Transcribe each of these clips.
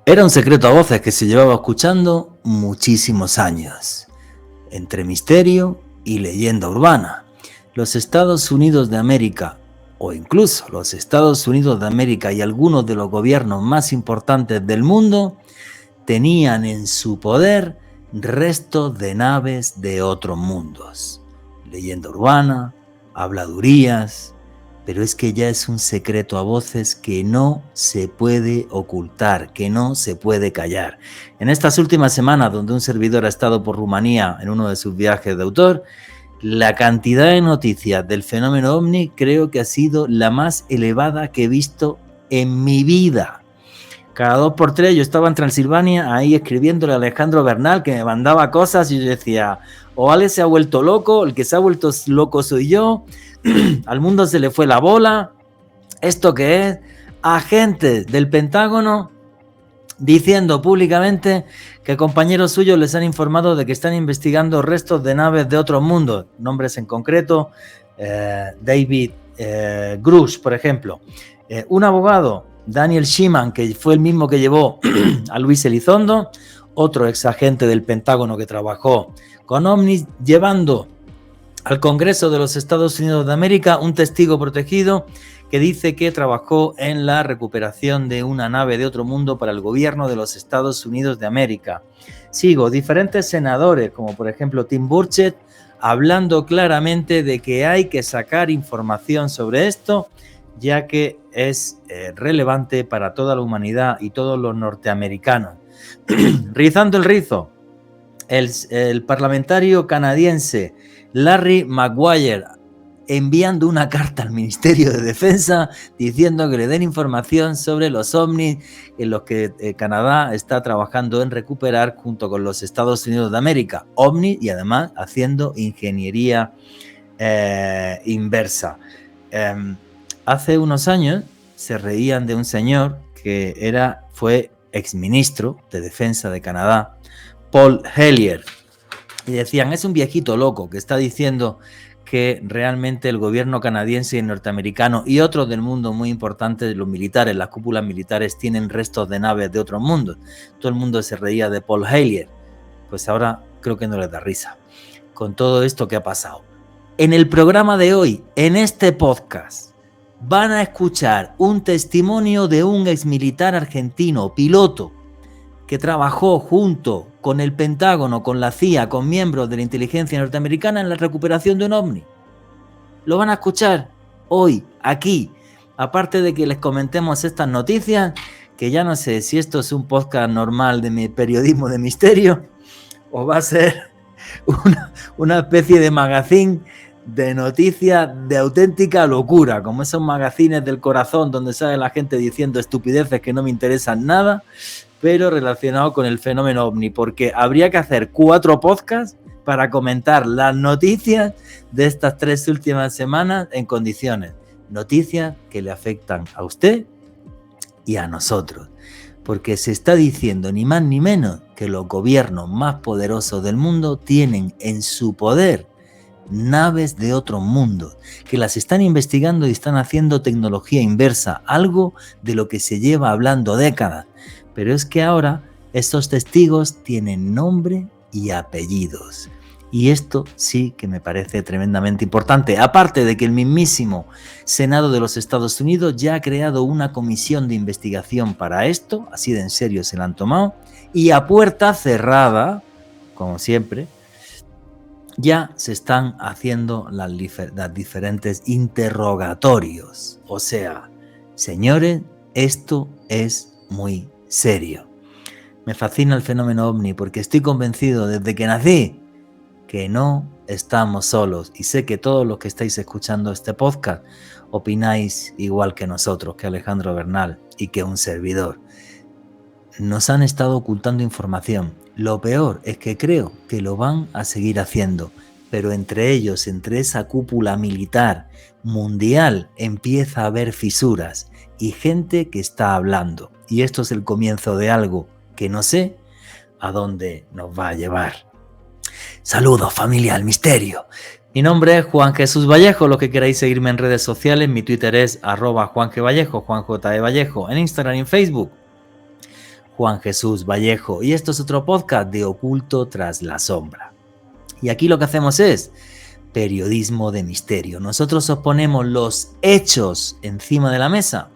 Era un secreto a voces que se llevaba escuchando muchísimos años, entre misterio y leyenda urbana. Los Estados Unidos de América, o incluso los Estados Unidos de América y algunos de los gobiernos más importantes del mundo, tenían en su poder restos de naves de otros mundos. Leyenda urbana, habladurías, pero es que ya es un secreto a voces que no se puede ocultar, que no se puede callar. En estas últimas semanas, donde un servidor ha estado por Rumanía en uno de sus viajes de autor, la cantidad de noticias del fenómeno ovni creo que ha sido la más elevada que he visto en mi vida. Cada 2x3 yo estaba en Transilvania ahí escribiéndole a Alejandro Bernal, que me mandaba cosas y yo decía, o Ale se ha vuelto loco, el que se ha vuelto loco soy yo, al mundo se le fue la bola. ¿Esto qué es? Agentes del Pentágono diciendo públicamente que compañeros suyos les han informado de que están investigando restos de naves de otros mundos. Nombres en concreto, David Grush, por ejemplo. Un abogado, Daniel Sheehan, que fue el mismo que llevó a Luis Elizondo, otro exagente del Pentágono que trabajó con ovnis, llevando al Congreso de los Estados Unidos de América un testigo protegido que dice que trabajó en la recuperación de una nave de otro mundo para el gobierno de los Estados Unidos de América. Sigo, diferentes senadores, como por ejemplo Tim Burchett, hablando claramente de que hay que sacar información sobre esto, ya que es relevante para toda la humanidad y todos los norteamericanos. Rizando el rizo, el parlamentario canadiense Larry Maguire enviando una carta al Ministerio de Defensa diciendo que le den información sobre los ovnis en los que Canadá está trabajando en recuperar junto con los Estados Unidos de América. Ovnis y además haciendo ingeniería inversa. Hace unos años se reían de un señor que fue exministro de Defensa de Canadá, Paul Hellyer, y decían, es un viejito loco que está diciendo que realmente el gobierno canadiense y norteamericano y otros del mundo muy importantes, los militares, las cúpulas militares, tienen restos de naves de otros mundos. Todo el mundo se reía de Paul Hellyer. Pues ahora creo que no les da risa con todo esto que ha pasado. En el programa de hoy, en este podcast, van a escuchar un testimonio de un exmilitar argentino, piloto, que trabajó junto con el Pentágono, con la CIA, con miembros de la inteligencia norteamericana en la recuperación de un ovni. Lo van a escuchar hoy, aquí. Aparte de que les comentemos estas noticias, que ya no sé si esto es un podcast normal de mi periodismo de misterio o va a ser una especie de magazine de noticias de auténtica locura, como esos magazines del corazón donde sale la gente diciendo estupideces que no me interesan nada, pero relacionado con el fenómeno ovni, porque habría que hacer 4 podcasts para comentar las noticias de estas 3 últimas semanas en condiciones. Noticias que le afectan a usted y a nosotros, porque se está diciendo ni más ni menos que los gobiernos más poderosos del mundo tienen en su poder naves de otros mundos, que las están investigando y están haciendo tecnología inversa, algo de lo que se lleva hablando décadas. Pero es que ahora estos testigos tienen nombre y apellidos. Y esto sí que me parece tremendamente importante. Aparte de que el mismísimo Senado de los Estados Unidos ya ha creado una comisión de investigación para esto, así de en serio se la han tomado, y a puerta cerrada, como siempre, ya se están haciendo las diferentes interrogatorios. O sea, señores, esto es muy serio. Me fascina el fenómeno ovni porque estoy convencido desde que nací que no estamos solos y sé que todos los que estáis escuchando este podcast opináis igual que nosotros, que Alejandro Bernal y que un servidor. Nos han estado ocultando información. Lo peor es que creo que lo van a seguir haciendo, pero entre ellos, entre esa cúpula militar mundial, empieza a haber fisuras y gente que está hablando. Y esto es el comienzo de algo que no sé a dónde nos va a llevar. Saludos, familia del misterio. Mi nombre es Juan Jesús Vallejo. Los que queráis seguirme en redes sociales, mi Twitter es @JuanGVallejo, Juan J. E. Vallejo, en Instagram y en Facebook, Juan Jesús Vallejo y esto es otro podcast de Oculto tras la sombra. Y aquí lo que hacemos es periodismo de misterio. Nosotros os ponemos los hechos encima de la mesa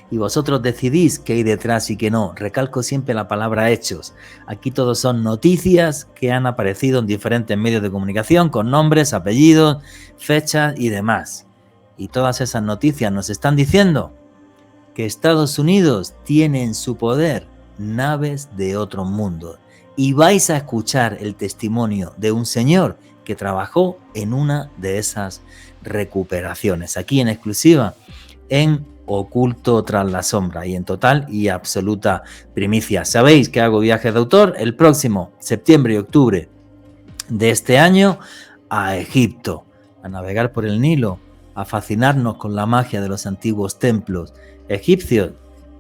y vosotros decidís qué hay detrás y qué no. Recalco siempre la palabra hechos. Aquí todos son noticias que han aparecido en diferentes medios de comunicación con nombres, apellidos, fechas y demás. Y todas esas noticias nos están diciendo que Estados Unidos tiene en su poder naves de otro mundo. Y vais a escuchar el testimonio de un señor que trabajó en una de esas recuperaciones. Aquí en exclusiva en Oculto tras la sombra y en total y absoluta primicia. Sabéis que hago viajes de autor el próximo septiembre y octubre de este año a Egipto, a navegar por el Nilo, a fascinarnos con la magia de los antiguos templos egipcios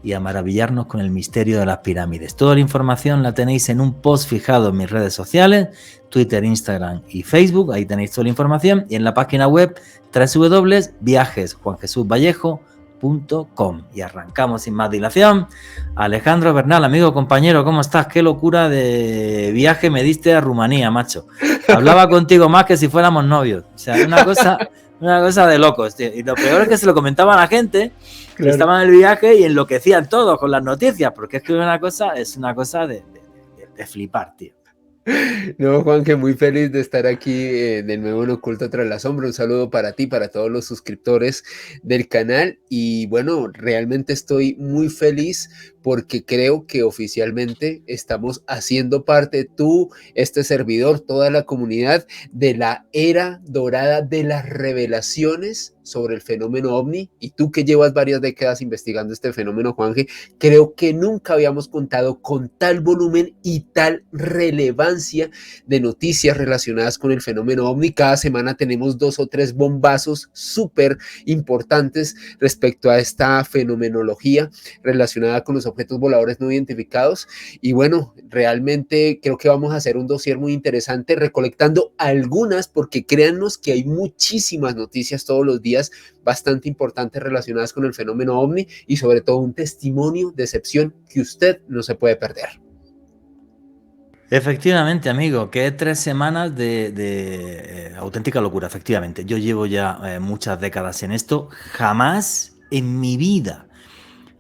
y a maravillarnos con el misterio de las pirámides. Toda la información la tenéis en un post fijado en mis redes sociales, Twitter, Instagram y Facebook. Ahí tenéis toda la información y en la página web www.viajesjuanjesusvallejo.com. Y arrancamos sin más dilación. Alejandro Bernal, amigo, compañero, ¿cómo estás? Qué locura de viaje me diste a Rumanía, macho. Hablaba contigo más que si fuéramos novios. O sea, una cosa de locos, tío. Y lo peor es que se lo comentaba a la gente que estaban en el viaje y enloquecían todos con las noticias, porque es que es una cosa de flipar, tío. No, Juan, que muy feliz de estar aquí de nuevo en Oculto tras la sombra. Un saludo para ti, para todos los suscriptores del canal. Y bueno, realmente estoy muy feliz porque creo que oficialmente estamos haciendo parte, tú, este servidor, toda la comunidad, de la era dorada de las revelaciones sobre el fenómeno OVNI. Y tú que llevas varias décadas investigando este fenómeno, Juanje, creo que nunca habíamos contado con tal volumen y tal relevancia de noticias relacionadas con el fenómeno OVNI. Cada semana tenemos 2 o 3 bombazos súper importantes respecto a esta fenomenología relacionada con los objetos voladores no identificados. Y bueno, realmente creo que vamos a hacer un dossier muy interesante recolectando algunas, porque créannos que hay muchísimas noticias todos los días bastante importantes relacionadas con el fenómeno OVNI y sobre todo un testimonio de excepción que usted no se puede perder. Efectivamente, amigo, que 3 semanas de auténtica locura, efectivamente. Yo llevo ya muchas décadas en esto. Jamás en mi vida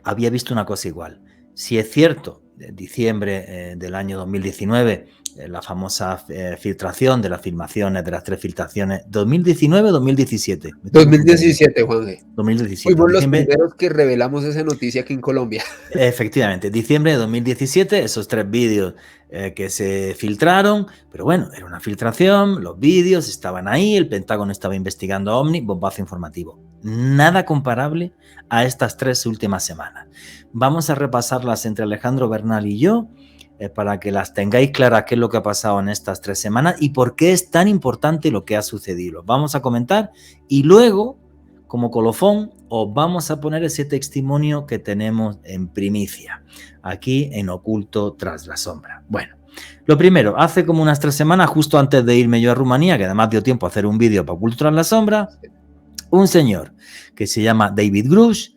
había visto una cosa igual. Si es cierto, en diciembre del año 2019, la famosa filtración de las filmaciones, de las 3 filtraciones, 2019 o 2017. 2017, Juanje. 2017. Fuimos los primeros que revelamos esa noticia aquí en Colombia. Efectivamente, diciembre de 2017, esos 3 vídeos que se filtraron, pero bueno, era una filtración, los vídeos estaban ahí, el Pentágono estaba investigando OVNI, bombazo informativo. Nada comparable a estas 3 últimas semanas. Vamos a repasarlas entre Alejandro Bernal y yo para que las tengáis claras qué es lo que ha pasado en estas 3 semanas y por qué es tan importante lo que ha sucedido. Vamos a comentar y luego, como colofón, os vamos a poner ese testimonio que tenemos en primicia, aquí en Oculto tras la sombra. Bueno, lo primero, hace como unas 3 semanas, justo antes de irme yo a Rumanía, que además dio tiempo a hacer un vídeo para Oculto tras la sombra, un señor que se llama David Grush,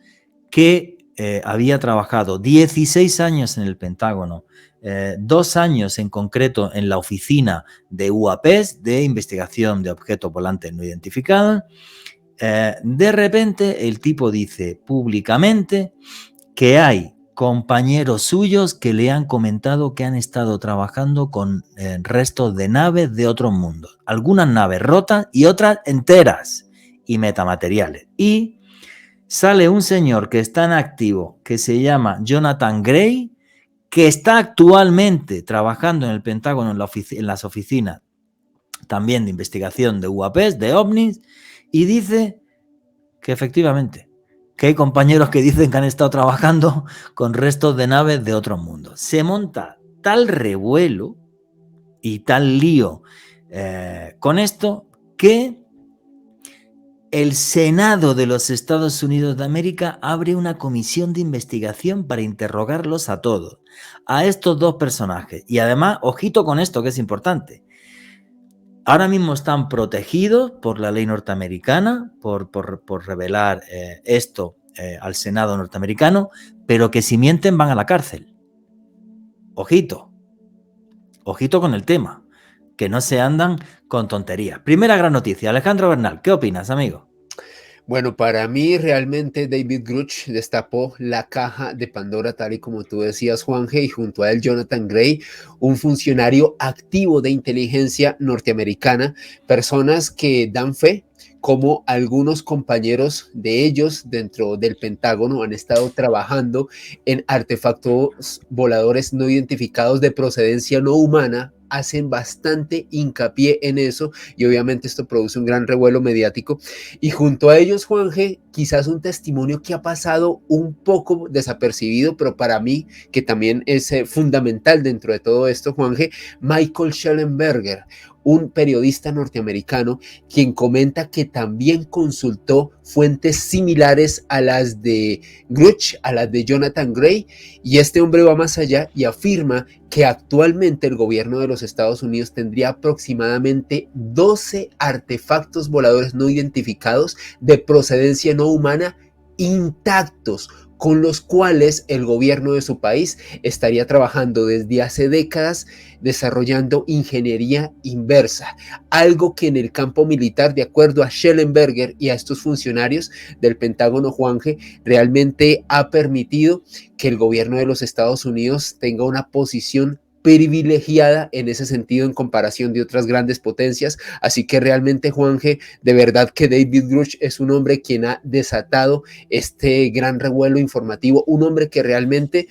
que había trabajado 16 años en el Pentágono, 2 años en concreto en la oficina de UAPs, de investigación de objetos volantes no identificados. De repente el tipo dice públicamente que hay compañeros suyos que le han comentado que han estado trabajando con restos de naves de otros mundos. Algunas naves rotas y otras enteras y metamateriales. Y sale un señor que está en activo que se llama Jonathan Gray, que está actualmente trabajando en el Pentágono en las oficinas también de investigación de UAPs, de OVNIs, y dice que efectivamente, que hay compañeros que dicen que han estado trabajando con restos de naves de otros mundos. Se monta tal revuelo y tal lío con esto que el Senado de los Estados Unidos de América abre una comisión de investigación para interrogarlos a todos, a estos 2 personajes. Y además, ojito con esto que es importante. Ahora mismo están protegidos por la ley norteamericana, por revelar esto al Senado norteamericano, pero que si mienten van a la cárcel. ojito, ojito con el tema, que no se andan con tonterías. Primera gran noticia, Alejandro Bernal, ¿qué opinas, amigo? Bueno, para mí realmente David Grush destapó la caja de Pandora, tal y como tú decías, Juanje, y junto a él Jonathan Gray, un funcionario activo de inteligencia norteamericana, personas que dan fe como algunos compañeros de ellos dentro del Pentágono han estado trabajando en artefactos voladores no identificados de procedencia no humana, hacen bastante hincapié en eso y obviamente esto produce un gran revuelo mediático. Y junto a ellos, Juanje, quizás un testimonio que ha pasado un poco desapercibido, pero para mí, que también es fundamental dentro de todo esto, Juanje, Michael Shellenberger, un periodista norteamericano, quien comenta que también consultó fuentes similares a las de Grush, a las de Jonathan Gray, y este hombre va más allá y afirma que actualmente el gobierno de los Estados Unidos tendría aproximadamente 12 artefactos voladores no identificados de procedencia no humana intactos, con los cuales el gobierno de su país estaría trabajando desde hace décadas desarrollando ingeniería inversa, algo que en el campo militar, de acuerdo a Shellenberger y a estos funcionarios del Pentágono, Juanje, realmente ha permitido que el gobierno de los Estados Unidos tenga una posición privilegiada en ese sentido en comparación de otras grandes potencias. Así que realmente, Juanje, de verdad que David Grush es un hombre quien ha desatado este gran revuelo informativo, un hombre que realmente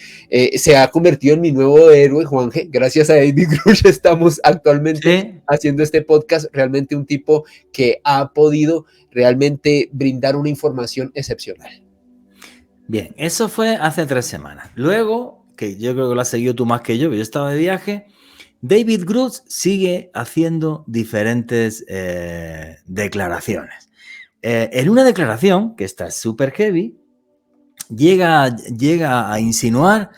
se ha convertido en mi nuevo héroe, Juanje. Gracias a David Grush estamos actualmente haciendo este podcast, realmente un tipo que ha podido realmente brindar una información excepcional. Bien, eso fue hace 3 semanas. Luego, que yo creo que lo has seguido tú más que yo estaba de viaje, David Grush sigue haciendo diferentes declaraciones. En una declaración, que está súper heavy, llega a insinuar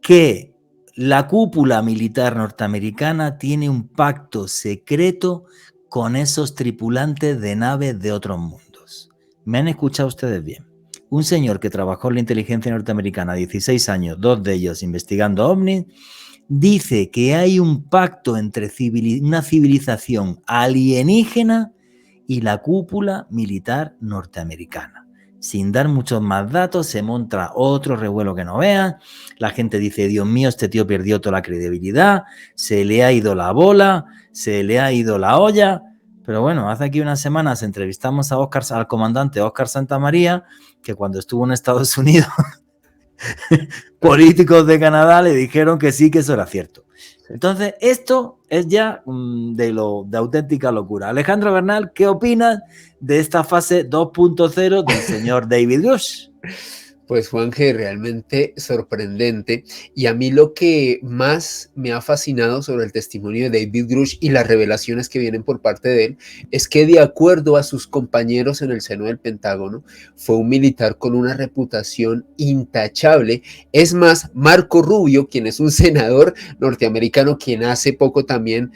que la cúpula militar norteamericana tiene un pacto secreto con esos tripulantes de naves de otros mundos. ¿Me han escuchado ustedes bien? Un señor que trabajó en la inteligencia norteamericana 16 años, 2 de ellos investigando ovnis, dice que hay un pacto entre una civilización alienígena y la cúpula militar norteamericana. Sin dar muchos más datos, se monta otro revuelo que no vean. La gente dice, Dios mío, este tío perdió toda la credibilidad, se le ha ido la bola, se le ha ido la olla. Pero bueno, hace aquí unas semanas entrevistamos al comandante Óscar Santamaría, que cuando estuvo en Estados Unidos, políticos de Canadá le dijeron que sí, que eso era cierto. Entonces, esto es ya de auténtica locura. Alejandro Bernal, ¿qué opinas de esta fase 2.0 del señor David Grush? Pues Juanje, realmente sorprendente, y a mí lo que más me ha fascinado sobre el testimonio de David Grush y las revelaciones que vienen por parte de él es que, de acuerdo a sus compañeros en el seno del Pentágono, fue un militar con una reputación intachable. Es más, Marco Rubio, quien es un senador norteamericano, quien hace poco también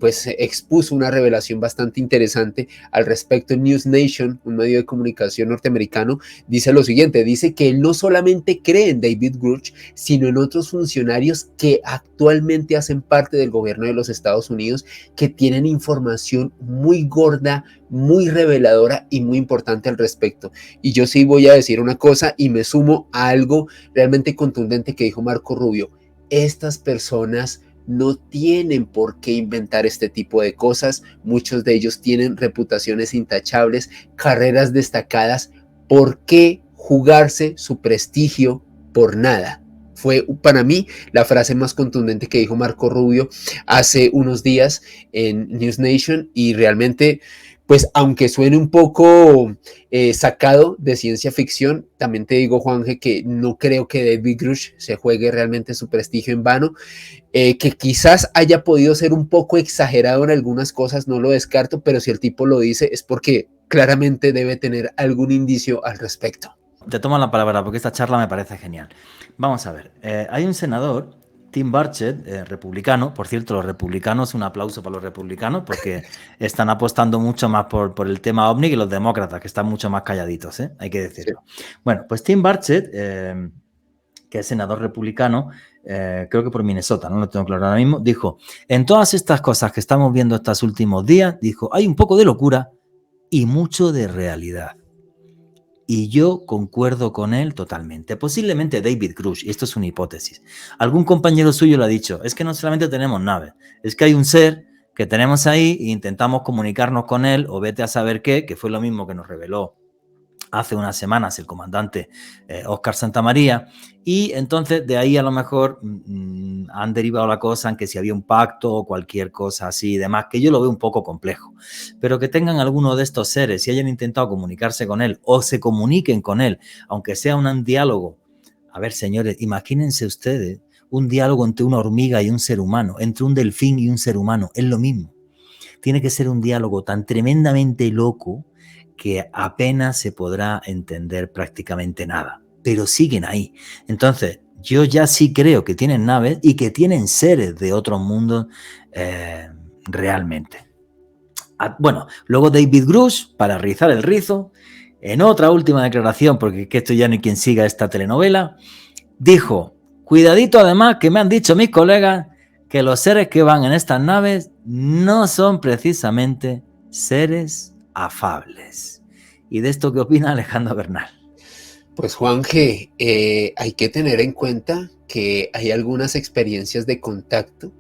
pues expuso una revelación bastante interesante al respecto en News Nation, un medio de comunicación norteamericano, dice lo siguiente, dice que él no solamente cree en David Grush, sino en otros funcionarios que actualmente hacen parte del gobierno de los Estados Unidos, que tienen información muy gorda, muy reveladora y muy importante al respecto. Y yo sí voy a decir una cosa y me sumo a algo realmente contundente que dijo Marco Rubio. Estas personas no tienen por qué inventar este tipo de cosas. Muchos de ellos tienen reputaciones intachables, carreras destacadas. ¿Por qué jugarse su prestigio por nada? Fue para mí la frase más contundente que dijo Marco Rubio hace unos días en News Nation, y realmente, pues aunque suene un poco sacado de ciencia ficción, también te digo, Juanje, que no creo que David Grush se juegue realmente su prestigio en vano. Que quizás haya podido ser un poco exagerado en algunas cosas, no lo descarto, pero si el tipo lo dice es porque claramente debe tener algún indicio al respecto. Te tomo la palabra porque esta charla me parece genial. Vamos a ver, hay un senador, Tim Burchett, republicano. Por cierto, los republicanos, un aplauso para los republicanos porque están apostando mucho más por el tema OVNI que los demócratas, que están mucho más calladitos, hay que decirlo. Sí. Bueno, pues Tim Burchett, que es senador republicano, creo que por Minnesota, no lo tengo claro ahora mismo, dijo, en todas estas cosas que estamos viendo estos últimos días, dijo, hay un poco de locura y mucho de realidad. Y yo concuerdo con él totalmente. Posiblemente David Grush, y esto es una hipótesis, algún compañero suyo lo ha dicho, es que no solamente tenemos naves, es que hay un ser que tenemos ahí e intentamos comunicarnos con él, o vete a saber qué, que fue lo mismo que nos reveló hace unas semanas el comandante Óscar Santamaría, y entonces de ahí a lo mejor han derivado la cosa en que si había un pacto o cualquier cosa así y demás, que yo lo veo un poco complejo, pero que tengan alguno de estos seres y hayan intentado comunicarse con él o se comuniquen con él, aunque sea un diálogo. A ver, señores, imagínense ustedes un diálogo entre una hormiga y un ser humano, entre un delfín y un ser humano, es lo mismo. Tiene que ser un diálogo tan tremendamente loco que apenas se podrá entender prácticamente nada, pero siguen ahí. Entonces, yo ya sí creo que tienen naves y que tienen seres de otros mundos realmente. Bueno, luego David Grush, para rizar el rizo, en otra última declaración, porque esto ya no hay quien siga esta telenovela, dijo, cuidadito además que me han dicho mis colegas que los seres que van en estas naves no son precisamente seres afables. ¿Y de esto qué opina Alejandro Bernal? Pues Juanje, hay que tener en cuenta que hay algunas experiencias de contacto,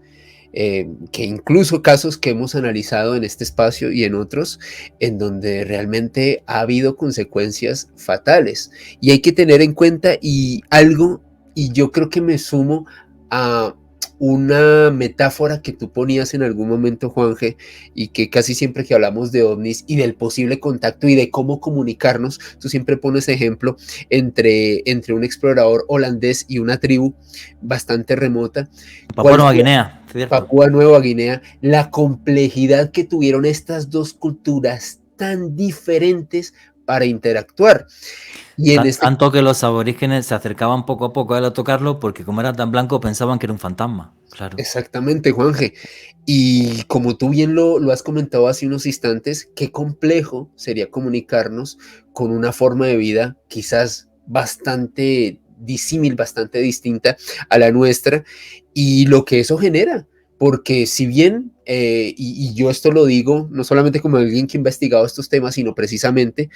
que incluso casos que hemos analizado en este espacio y en otros, en donde realmente ha habido consecuencias fatales. Y hay que tener en cuenta y yo creo que me sumo a una metáfora que tú ponías en algún momento, Juanje, y que casi siempre que hablamos de ovnis y del posible contacto y de cómo comunicarnos, tú siempre pones ejemplo entre un explorador holandés y una tribu bastante remota. Papúa Nueva Guinea, ¿cierto? Papúa Nueva Guinea, la complejidad que tuvieron estas dos culturas tan diferentes para interactuar. Y en Tanto que los aborígenes se acercaban poco a poco a él a tocarlo porque como era tan blanco pensaban que era un fantasma. Claro. Exactamente, Juanje. Y como tú bien lo has comentado hace unos instantes, qué complejo sería comunicarnos con una forma de vida quizás bastante disímil, bastante distinta a la nuestra y lo que eso genera. Porque si bien, y yo esto lo digo no solamente como alguien que ha investigado estos temas, sino precisamente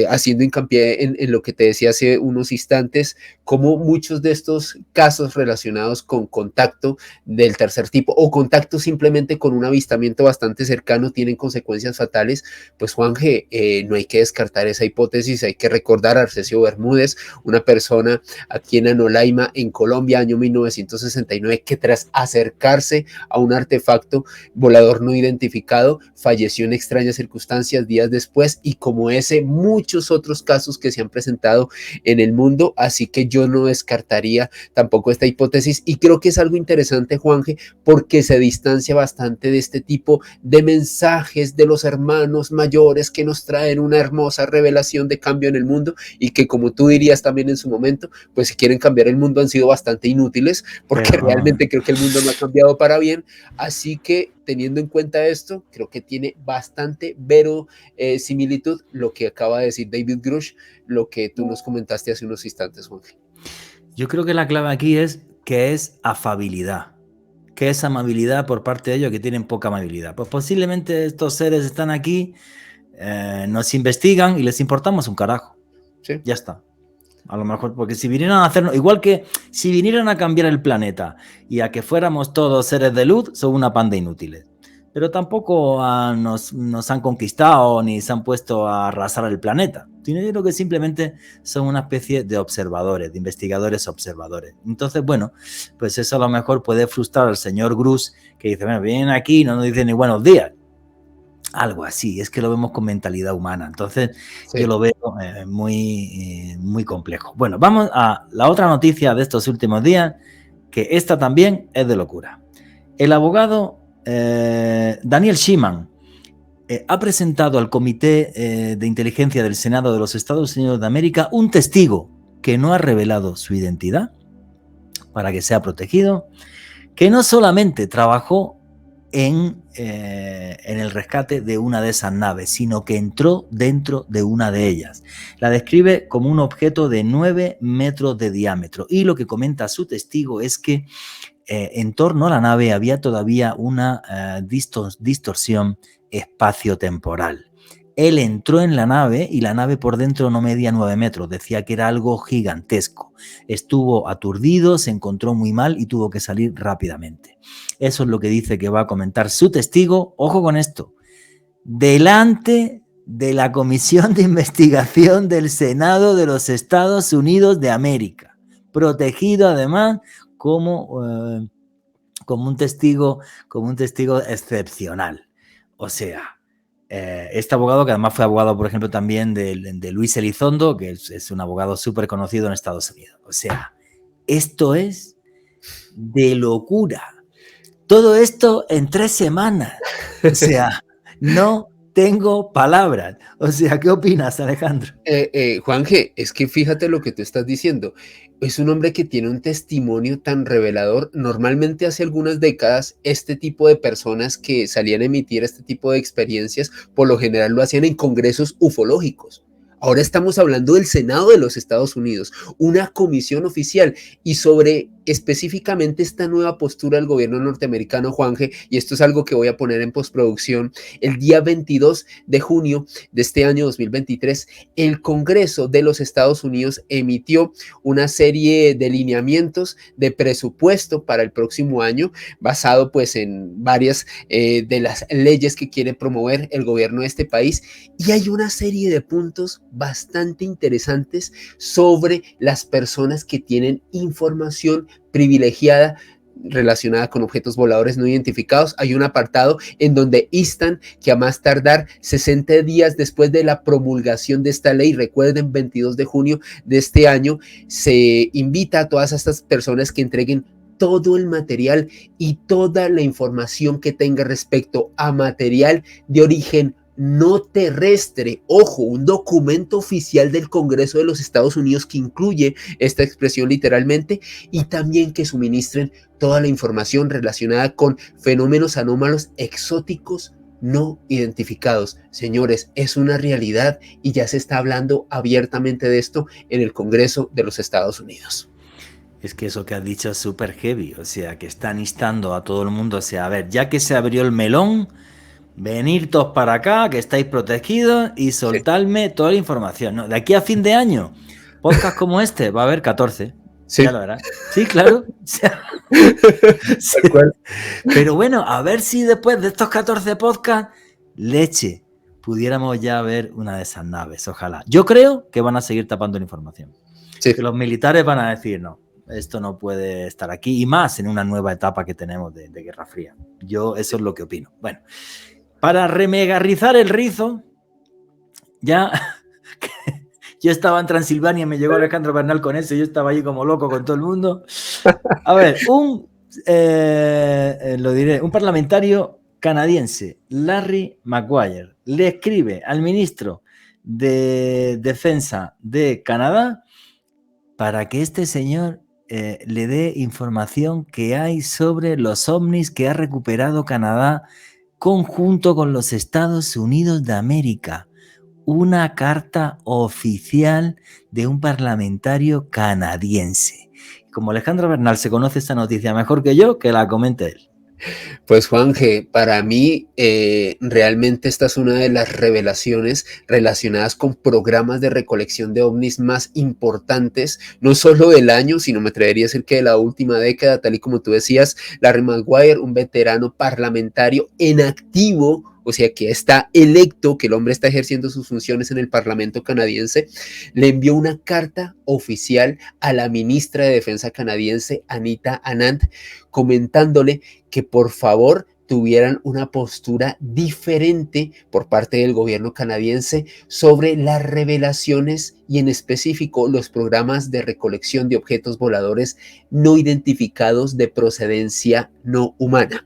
haciendo hincapié en lo que te decía hace unos instantes, como muchos de estos casos relacionados con contacto del tercer tipo o contacto simplemente con un avistamiento bastante cercano tienen consecuencias fatales, pues Juanje, no hay que descartar esa hipótesis, hay que recordar a Arcesio Bermúdez, una persona aquí en Anolaima, en Colombia, año 1969, que tras acercarse a un artefacto volador no identificado, falleció en extrañas circunstancias días después y como ese, muchos otros casos que se han presentado en el mundo, así que yo no descartaría tampoco esta hipótesis y creo que es algo interesante, Juanje, porque se distancia bastante de este tipo de mensajes de los hermanos mayores que nos traen una hermosa revelación de cambio en el mundo y que como tú dirías también en su momento, pues si quieren cambiar el mundo han sido bastante inútiles porque realmente creo que el mundo no ha cambiado para bien, así que teniendo en cuenta esto, creo que tiene bastante similitud lo que acaba de decir David Grush, lo que tú nos comentaste hace unos instantes, Juanje. Yo creo que la clave aquí es que es afabilidad, que es amabilidad por parte de ellos que tienen poca amabilidad. Pues posiblemente estos seres están aquí, nos investigan y les importamos un carajo. Sí. Ya está. A lo mejor, porque si vinieran a hacernos, igual que si vinieran a cambiar el planeta y a que fuéramos todos seres de luz, son una panda inútiles. Pero tampoco nos han conquistado ni se han puesto a arrasar el planeta. Sino yo creo que simplemente son una especie de observadores, de investigadores observadores. Entonces, bueno, pues eso a lo mejor puede frustrar al señor Grus, que dice, bueno, vienen aquí y no nos dicen ni buenos días. Algo así, es que lo vemos con mentalidad humana. Entonces, sí, yo lo veo muy complejo. Bueno, vamos a la otra noticia de estos últimos días, que esta también es de locura. El abogado Daniel Schiman ha presentado al Comité de Inteligencia del Senado de los Estados Unidos de América un testigo que no ha revelado su identidad para que sea protegido, que no solamente trabajó en el rescate de una de esas naves, sino que entró dentro de una de ellas. La describe como un objeto de 9 metros de diámetro y lo que comenta su testigo es que en torno a la nave había todavía una distorsión espaciotemporal. Él entró en la nave y la nave por dentro no medía 9 metros, decía que era algo gigantesco. Estuvo aturdido, se encontró muy mal y tuvo que salir rápidamente. Eso es lo que dice que va a comentar su testigo, ojo con esto, delante de la Comisión de Investigación del Senado de los Estados Unidos de América, protegido además como un testigo excepcional. O sea, este abogado, que además fue abogado, por ejemplo, también de Luis Elizondo, que es un abogado súper conocido en Estados Unidos. O sea, esto es de locura. Todo esto en 3 semanas. O sea, no tengo palabras. O sea, ¿qué opinas, Alejandro? Juanje, es que fíjate lo que tú estás diciendo. Es un hombre que tiene un testimonio tan revelador. Normalmente hace algunas décadas este tipo de personas que salían a emitir este tipo de experiencias, por lo general lo hacían en congresos ufológicos. Ahora estamos hablando del Senado de los Estados Unidos, una comisión oficial, y sobre específicamente esta nueva postura del gobierno norteamericano, Juanje, y esto es algo que voy a poner en postproducción, el día 22 de junio de este año 2023, el Congreso de los Estados Unidos emitió una serie de lineamientos de presupuesto para el próximo año, basado pues en varias de las leyes que quiere promover el gobierno de este país, y hay una serie de puntos bastante interesantes sobre las personas que tienen información privilegiada relacionada con objetos voladores no identificados. Hay un apartado en donde instan que a más tardar 60 días después de la promulgación de esta ley, recuerden, 22 de junio de este año, se invita a todas estas personas que entreguen todo el material y toda la información que tenga respecto a material de origen no terrestre. Ojo, un documento oficial del Congreso de los Estados Unidos que incluye esta expresión literalmente, y también que suministren toda la información relacionada con fenómenos anómalos exóticos no identificados. Señores, es una realidad y ya se está hablando abiertamente de esto en el Congreso de los Estados Unidos. Es que eso que has dicho es súper heavy, o sea, que están instando a todo el mundo, o sea, a ver, ya que se abrió el melón, venir todos para acá, que estáis protegidos y soltarme toda la información. ¿No? De aquí a fin de año, podcast como este, va a haber 14. Sí. Ya lo verás. Sí, claro. Sí. Pero bueno, a ver si después de estos 14 podcasts, leche, pudiéramos ya ver una de esas naves, ojalá. Yo creo que van a seguir tapando la información. Sí. Que los militares van a decir, no, esto no puede estar aquí, y más en una nueva etapa que tenemos de Guerra Fría. Yo eso es lo que opino. Bueno, para remegarrizar el rizo, ya yo estaba en Transilvania, me llegó Alejandro Bernal con eso, yo estaba allí como loco con todo el mundo. A ver, un parlamentario canadiense, Larry Maguire, le escribe al ministro de Defensa de Canadá para que este señor le dé información que hay sobre los ovnis que ha recuperado Canadá conjunto con los Estados Unidos de América. Una carta oficial de un parlamentario canadiense. Como Alejandro Bernal se conoce esta noticia mejor que yo, que la comente él. Pues Juanje, para mí realmente esta es una de las revelaciones relacionadas con programas de recolección de ovnis más importantes, no solo del año, sino me atrevería a decir que de la última década, tal y como tú decías. Larry Maguire, un veterano parlamentario en activo, o sea que está electo, que el hombre está ejerciendo sus funciones en el Parlamento canadiense, le envió una carta oficial a la ministra de Defensa canadiense, Anita Anand, comentándole que por favor tuvieran una postura diferente por parte del gobierno canadiense sobre las revelaciones y en específico los programas de recolección de objetos voladores no identificados de procedencia no humana.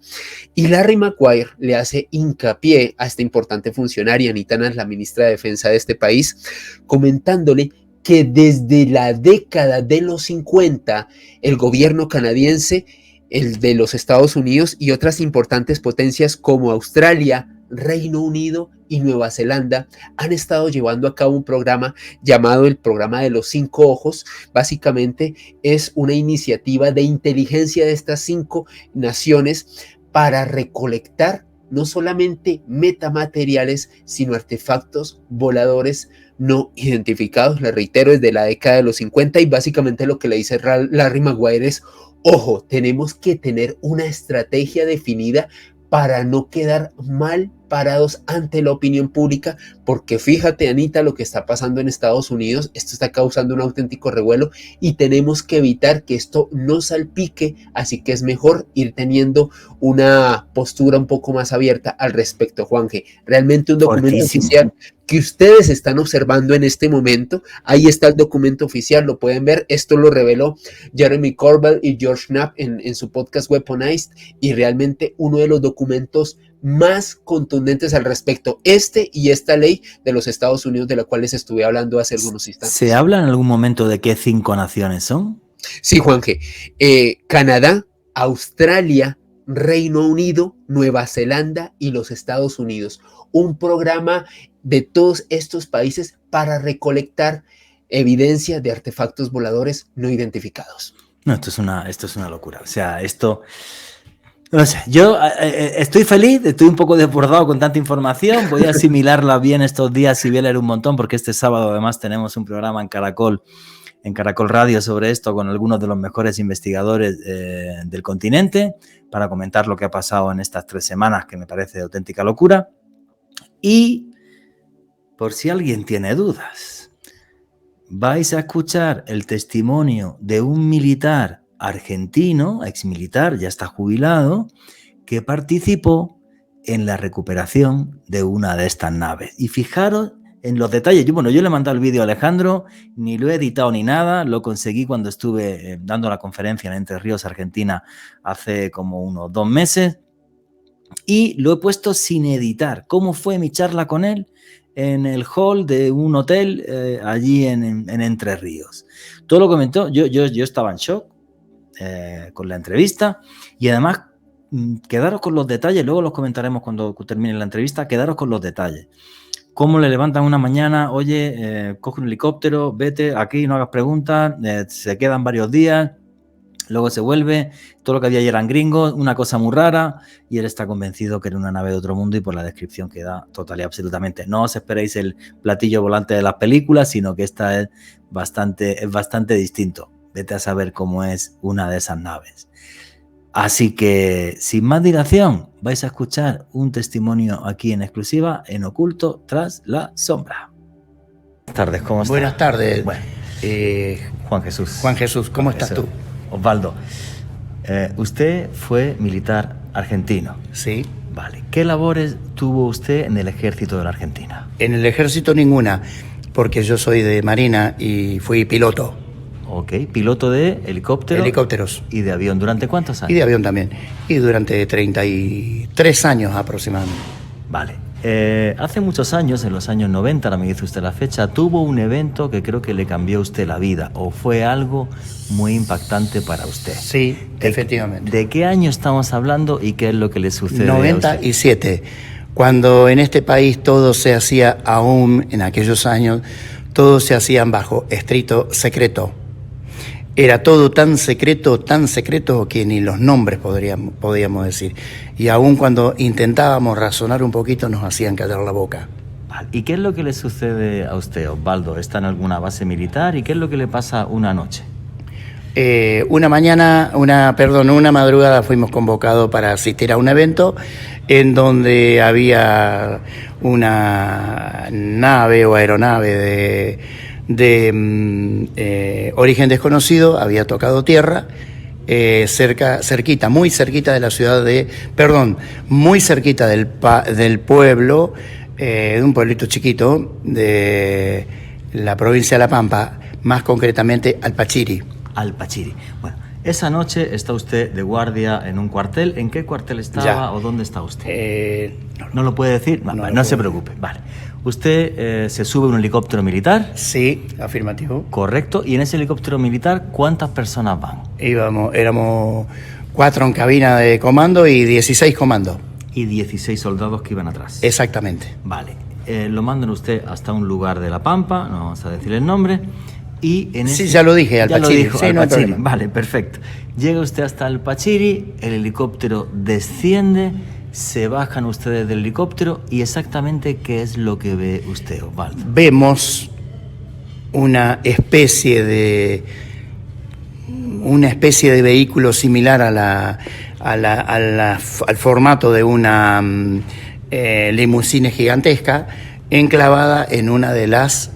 Y Larry Maguire le hace hincapié a esta importante funcionaria, Anita Anand, la ministra de Defensa de este país, comentándole que desde la década de los 50 el gobierno canadiense el de los Estados Unidos y otras importantes potencias como Australia, Reino Unido y Nueva Zelanda han estado llevando a cabo un programa llamado el Programa de los 5 Ojos. Básicamente es una iniciativa de inteligencia de estas 5 naciones para recolectar no solamente metamateriales, sino artefactos voladores no identificados. Le reitero, desde la década de los 50, y básicamente lo que le dice Larry Maguire es: ojo, tenemos que tener una estrategia definida para no quedar mal parados ante la opinión pública, porque fíjate, Anita, lo que está pasando en Estados Unidos. Esto está causando un auténtico revuelo y tenemos que evitar que esto no salpique, así que es mejor ir teniendo una postura un poco más abierta al respecto, Juanje. Realmente un documento oficial que ustedes están observando en este momento. Ahí está el documento oficial, lo pueden ver. Esto lo reveló Jeremy Corbell y George Knapp en su podcast Weaponized, y realmente uno de los documentos más contundentes al respecto, y esta ley de los Estados Unidos de la cual les estuve hablando hace algunos instantes. ¿Se habla en algún momento de qué 5 naciones son? Sí, Juanje. Canadá, Australia, Reino Unido, Nueva Zelanda y los Estados Unidos. Un programa de todos estos países para recolectar evidencia de artefactos voladores no identificados. No, esto es una locura. O sea, esto... No sé, yo estoy feliz, estoy un poco desbordado con tanta información, voy a asimilarla bien estos días y voy a leer un montón, porque este sábado además tenemos un programa en Caracol Radio sobre esto, con algunos de los mejores investigadores del continente, para comentar lo que ha pasado en estas 3 semanas, que me parece de auténtica locura. Y por si alguien tiene dudas, vais a escuchar el testimonio de un militar argentino, exmilitar, ya está jubilado, que participó en la recuperación de una de estas naves. Y fijaros en los detalles. Yo le he mandado el vídeo a Alejandro, ni lo he editado ni nada, lo conseguí cuando estuve dando la conferencia en Entre Ríos, Argentina, hace como unos 2 meses, y lo he puesto sin editar. ¿Cómo fue mi charla con él? En el hall de un hotel allí en Entre Ríos. Todo lo comentó, yo estaba en shock con la entrevista, y además quedaros con los detalles, luego los comentaremos cuando termine la entrevista. Quedaros con los detalles. Cómo le levantan una mañana: oye, coge un helicóptero, vete aquí, no hagas preguntas, se quedan varios días, luego se vuelve, todo lo que había allí eran gringos, una cosa muy rara, y él está convencido que era una nave de otro mundo, y por la descripción que da, total y absolutamente. No os esperéis el platillo volante de las películas, sino que esta es bastante distinto. Vete a saber cómo es una de esas naves. Así que, sin más dilación, vais a escuchar un testimonio aquí en exclusiva en Oculto tras la sombra. Buenas tardes, ¿cómo estás? Buenas tardes. Bueno, Juan Jesús. Juan Jesús, ¿cómo estás tú? Osvaldo, usted fue militar argentino. Sí. Vale. ¿Qué labores tuvo usted en el ejército de la Argentina? En el ejército ninguna, porque yo soy de Marina y fui piloto. Ok, piloto de helicóptero. Helicópteros. ¿Y de avión durante cuántos años? Y de avión también. Y durante 33 años aproximadamente. Vale. Hace muchos años, en los años 90, ahora me dice usted la fecha, tuvo un evento que creo que le cambió a usted la vida, o fue algo muy impactante para usted. Sí, efectivamente. ¿De qué año estamos hablando y qué es lo que le sucede 97, cuando en este país todo se hacía, aún en aquellos años, todo se hacían bajo estricto secreto. Era todo tan secreto que ni los nombres podíamos decir. Y aún cuando intentábamos razonar un poquito nos hacían callar la boca. ¿Y qué es lo que le sucede a usted, Osvaldo? ¿Está en alguna base militar? ¿Y qué es lo que le pasa una noche? Una madrugada fuimos convocados para asistir a un evento en donde había una nave o aeronave de origen desconocido, había tocado tierra, muy cerquita de la ciudad muy cerquita del pueblo, de un pueblito chiquito de la provincia de La Pampa, más concretamente Alpachiri. Alpachiri. Bueno, esa noche está usted de guardia en un cuartel. ¿En qué cuartel estaba o dónde está usted? ¿No lo puede decir? No se preocupe. Vale. ¿Usted se sube a un helicóptero militar? Sí, afirmativo. Correcto. ¿Y en ese helicóptero militar cuántas personas van? Éramos 4 en cabina de comando y 16 comando. Y 16 soldados que iban atrás. Exactamente. Vale. Lo mandan usted hasta un lugar de La Pampa, no vamos a decir el nombre. Y en sí, ya lo dije, al Pachiri. Sí, no Pachiri. Vale, perfecto. Llega usted hasta el Pachiri, el helicóptero desciende, se bajan ustedes del helicóptero y exactamente ¿qué es lo que ve usted, Osvaldo? Vemos una especie de vehículo similar al formato de una limusina gigantesca, enclavada en una de las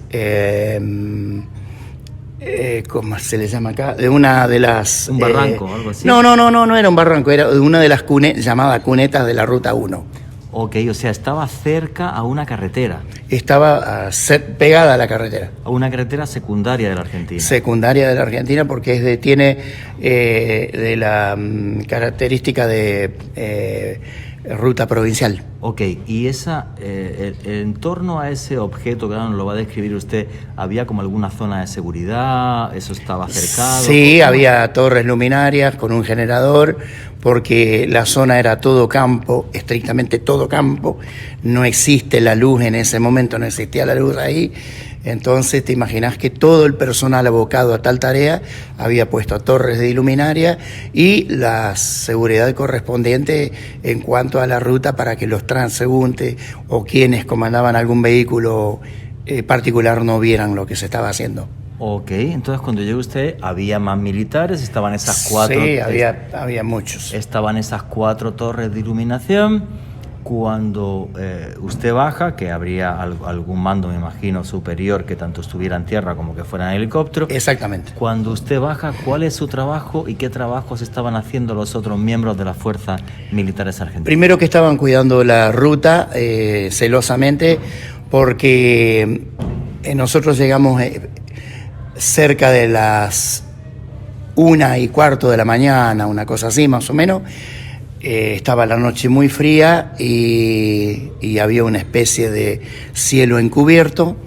¿cómo se le llama acá? De una de las... ¿Un barranco o algo así? No era un barranco, era de una de las llamadas cunetas de la Ruta 1. Ok, o sea, estaba cerca a una carretera. Estaba pegada a la carretera. A una carretera secundaria de la Argentina. Secundaria de la Argentina porque tiene de la característica de ruta provincial. Ok, y en torno a ese objeto, que ahora nos lo va a describir usted, ¿había como alguna zona de seguridad? ¿Eso estaba cercado? Sí, había torres luminarias con un generador, porque la zona era todo campo, estrictamente todo campo. No existe la luz en ese momento, no existía la luz ahí. Entonces te imaginás que todo el personal abocado a tal tarea había puesto torres de iluminaria y la seguridad correspondiente en cuanto a la ruta para que los transeúntes o quienes comandaban algún vehículo particular no vieran lo que se estaba haciendo. Ok, entonces cuando llegó usted, ¿había más militares? ¿Estaban esas 4? Sí, había muchos. Estaban esas 4 torres de iluminación. Cuando usted baja, que habría algún mando, me imagino, superior, que tanto estuviera en tierra como que fuera en helicóptero. Exactamente. Cuando usted baja, ¿cuál es su trabajo y qué trabajos estaban haciendo los otros miembros de las fuerzas militares argentinas? Primero que estaban cuidando la ruta celosamente, porque nosotros llegamos cerca de las 1:15 de la mañana, una cosa así más o menos. Estaba la noche muy fría y había una especie de cielo encubierto.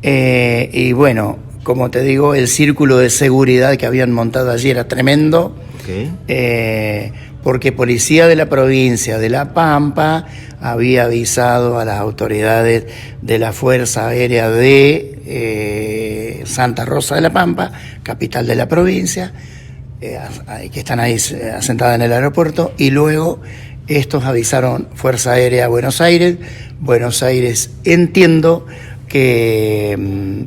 Y bueno, como te digo, el círculo de seguridad que habían montado allí era tremendo. Okay. Porque Policía de la Provincia de La Pampa había avisado a las autoridades de la Fuerza Aérea de Santa Rosa de La Pampa, capital de la provincia, que están ahí asentadas en el aeropuerto, y luego estos avisaron Fuerza Aérea Buenos Aires. Buenos Aires, entiendo que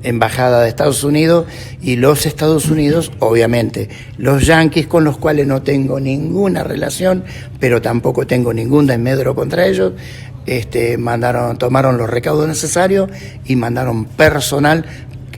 Embajada de Estados Unidos, y los Estados Unidos, obviamente, los yanquis, con los cuales no tengo ninguna relación, pero tampoco tengo ningún desmedro contra ellos, tomaron los recaudos necesarios y mandaron personal,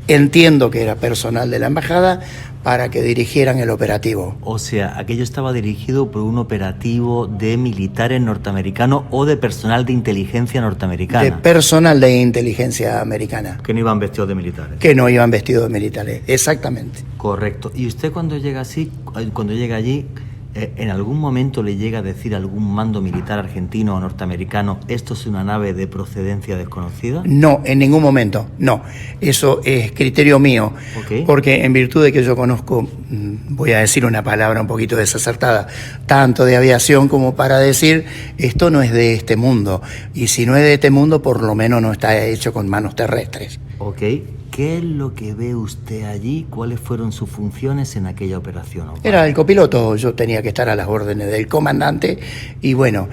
entiendo que era personal de la embajada, para que dirigieran el operativo. O sea, aquello estaba dirigido por un operativo de militares norteamericanos o de personal de inteligencia norteamericana. De personal de inteligencia americana. Que no iban vestidos de militares. Que no iban vestidos de militares, exactamente. Correcto. ¿Y usted cuando llega allí, en algún momento le llega a decir a algún mando militar argentino o norteamericano, esto es una nave de procedencia desconocida? No, en ningún momento, no. Eso es criterio mío. Okay. Porque en virtud de que yo conozco, voy a decir una palabra un poquito desacertada, tanto de aviación como para decir, esto no es de este mundo. Y si no es de este mundo, por lo menos no está hecho con manos terrestres. Ok. ¿Qué es lo que ve usted allí? ¿Cuáles fueron sus funciones en aquella operación? Era el copiloto, yo tenía que estar a las órdenes del comandante y bueno,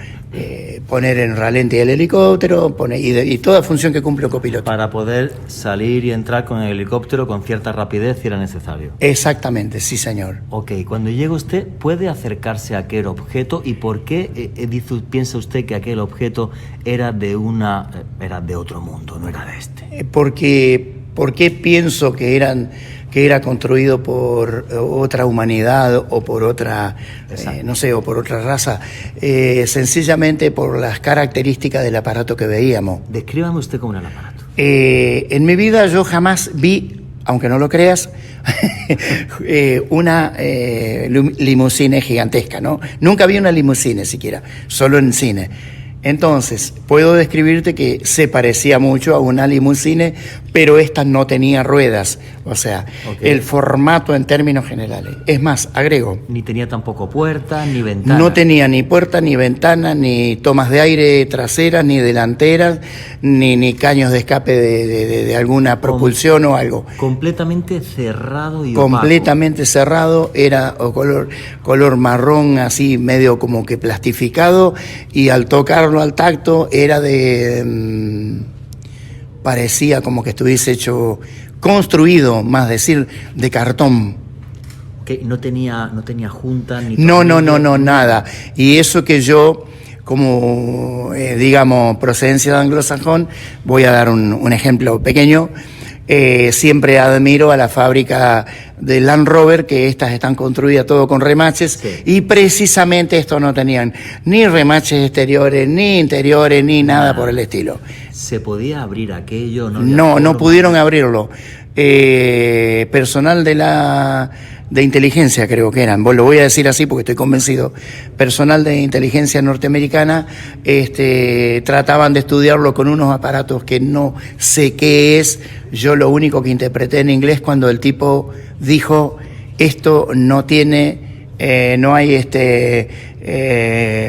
poner en ralente el helicóptero y toda función que cumple un copiloto. Para poder salir y entrar con el helicóptero con cierta rapidez si era necesario. Exactamente, sí señor. Ok, cuando llega usted, ¿puede acercarse a aquel objeto? ¿Y por qué piensa usted que aquel objeto era de otro mundo, no era de este? ¿Por qué pienso que era construido por otra humanidad o por otra, o por otra raza? Sencillamente por las características del aparato que veíamos. Descríbame usted cómo era el aparato. En mi vida yo jamás vi, aunque no lo creas, una limusina gigantesca, ¿no? Nunca vi una limusina siquiera, solo en cine. Entonces, puedo describirte que se parecía mucho a una limusine, pero esta no tenía ruedas. O sea, el formato en términos generales. Es más, agrego. Ni tenía tampoco puerta ni ventana. No tenía ni puerta, ni ventana, ni tomas de aire traseras, ni delanteras, ni caños de escape de alguna propulsión o algo. Completamente cerrado y completamente opaco. Cerrado, era color marrón, así medio como que plastificado, y al tocarlo al tacto era parecía como que estuviese hecho, construido, más decir, de cartón. Que no tenía junta ni... No, nada. Y eso que yo, como digamos, procedencia de anglosajón, voy a dar un ejemplo pequeño. Siempre admiro a la fábrica de Land Rover, que estas están construidas todo con remaches, sí. Y precisamente estos no tenían ni remaches exteriores, ni interiores, ni nada por el estilo. ¿Se podía abrir aquello? No pudieron abrirlo. Personal de inteligencia, creo que eran, lo voy a decir así porque estoy convencido, personal de inteligencia norteamericana, trataban de estudiarlo con unos aparatos que no sé qué es. Yo lo único que interpreté en inglés cuando el tipo dijo, esto no tiene, no hay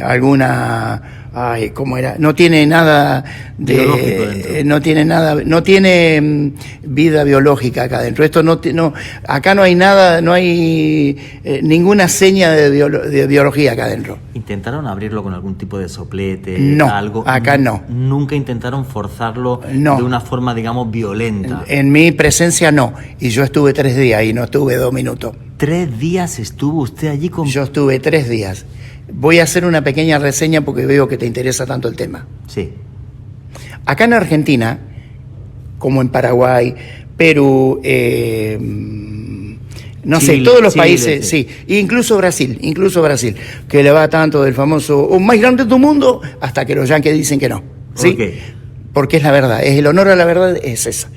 alguna... Ay, ¿cómo era? No tiene nada de no tiene vida biológica acá adentro. Esto acá no hay nada, no hay ninguna seña de biología acá adentro. ¿Intentaron abrirlo con algún tipo de soplete? No, algo? Acá no. Nunca intentaron forzarlo de una forma, digamos, violenta. En mi presencia no, y yo estuve 3 días y no estuve 2 minutos. 3 días estuvo usted allí con... Yo estuve 3 días. Voy a hacer una pequeña reseña porque veo que te interesa tanto el tema. Sí. Acá en Argentina, como en Paraguay, Perú, no sé, todos los países, sí, incluso Brasil, que le va tanto del famoso más grande del mundo, hasta que los yanquis dicen que no. ¿Sí? Okay. Porque es la verdad, es el honor a la verdad, es esa.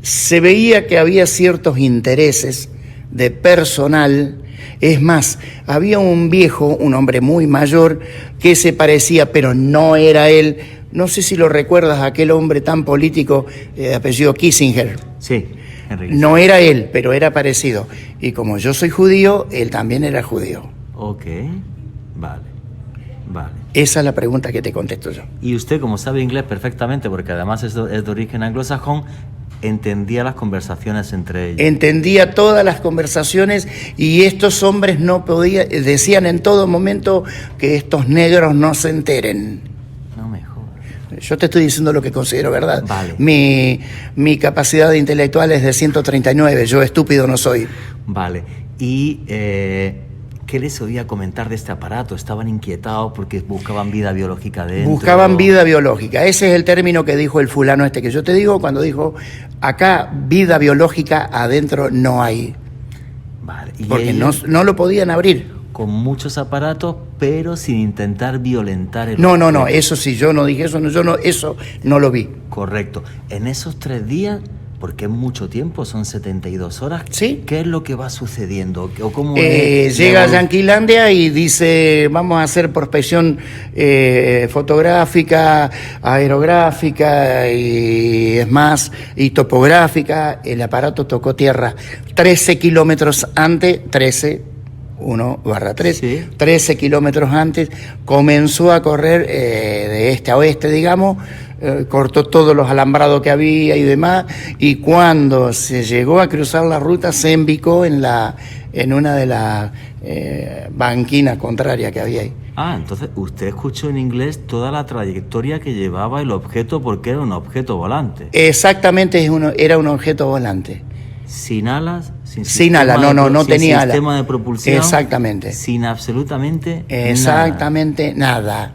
Se veía que había ciertos intereses de personal. Es más, había un viejo, un hombre muy mayor, que se parecía, pero no era él. No sé si lo recuerdas, aquel hombre tan político de apellido Kissinger. Sí, Enrique. No era él, pero era parecido. Y como yo soy judío, él también era judío. Ok, vale. Esa es la pregunta que te contesto yo. Y usted, como sabe inglés perfectamente, porque además es de origen anglosajón, entendía las conversaciones entre ellos. Entendía todas las conversaciones, y estos hombres no podían, decían en todo momento que estos negros no se enteren. No me jodas. Yo te estoy diciendo lo que considero verdad. Vale. Mi capacidad intelectual es de 139, yo estúpido no soy. Vale. Y ¿qué les oía comentar de este aparato? ¿Estaban inquietados porque buscaban vida biológica dentro? Buscaban vida biológica. Ese es el término que dijo el fulano que yo te digo, cuando dijo, acá vida biológica adentro no hay. Vale. ¿Y porque no lo podían abrir. Con muchos aparatos, pero sin intentar violentar el No, objeto. eso sí, yo no dije eso, eso no lo vi. Correcto. En esos 3 días... Porque es mucho tiempo, son 72 horas. ¿Sí? ¿Qué es lo que va sucediendo? ¿O cómo llega a Yanquilandia y dice, vamos a hacer prospección fotográfica, aerográfica y es más, y topográfica. El aparato tocó tierra 13 kilómetros antes, 1/3, sí. 13 kilómetros antes, comenzó a correr de este a oeste, digamos, cortó todos los alambrados que había y demás, y cuando se llegó a cruzar la ruta se embicó en una de las banquinas contrarias que había ahí. Ah, entonces usted escuchó en inglés toda la trayectoria que llevaba el objeto, porque era un objeto volante. Exactamente, era un objeto volante. Sin alas, sin alas, no tenía alas. Sistema de propulsión. Exactamente. Sin absolutamente nada.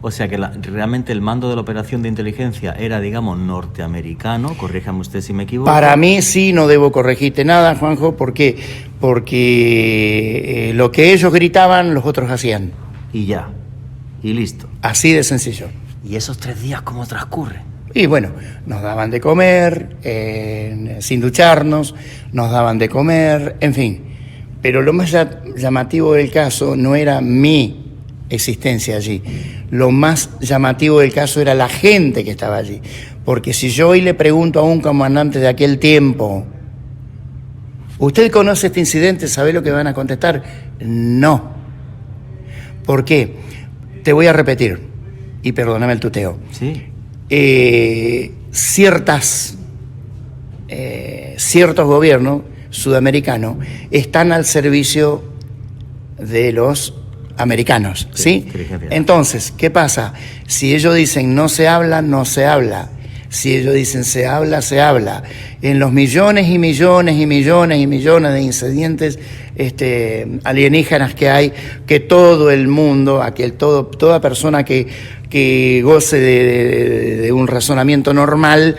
O sea que realmente el mando de la operación de inteligencia era, digamos, norteamericano. Corríjame usted si me equivoco. Para mí sí, no debo corregirte nada, Juanjo, porque lo que ellos gritaban, los otros hacían. Y ya, y listo. Así de sencillo. ¿Y esos 3 días cómo transcurren? Y bueno, nos daban de comer, sin ducharnos, nos daban de comer, en fin. Pero lo más llamativo del caso no era mi existencia allí. Lo más llamativo del caso era la gente que estaba allí. Porque si yo hoy le pregunto a un comandante de aquel tiempo, ¿usted conoce este incidente? ¿Sabe lo que van a contestar? No. ¿Por qué? Te voy a repetir, y perdóname el tuteo. Sí. Ciertos gobiernos sudamericanos están al servicio de los americanos, ¿sí? Entonces, ¿qué pasa? Si ellos dicen no se habla, no se habla. Si ellos dicen se habla, se habla. En los millones y millones y millones y millones de incidentes alienígenas que hay, que todo el mundo, toda persona que goce de un razonamiento normal,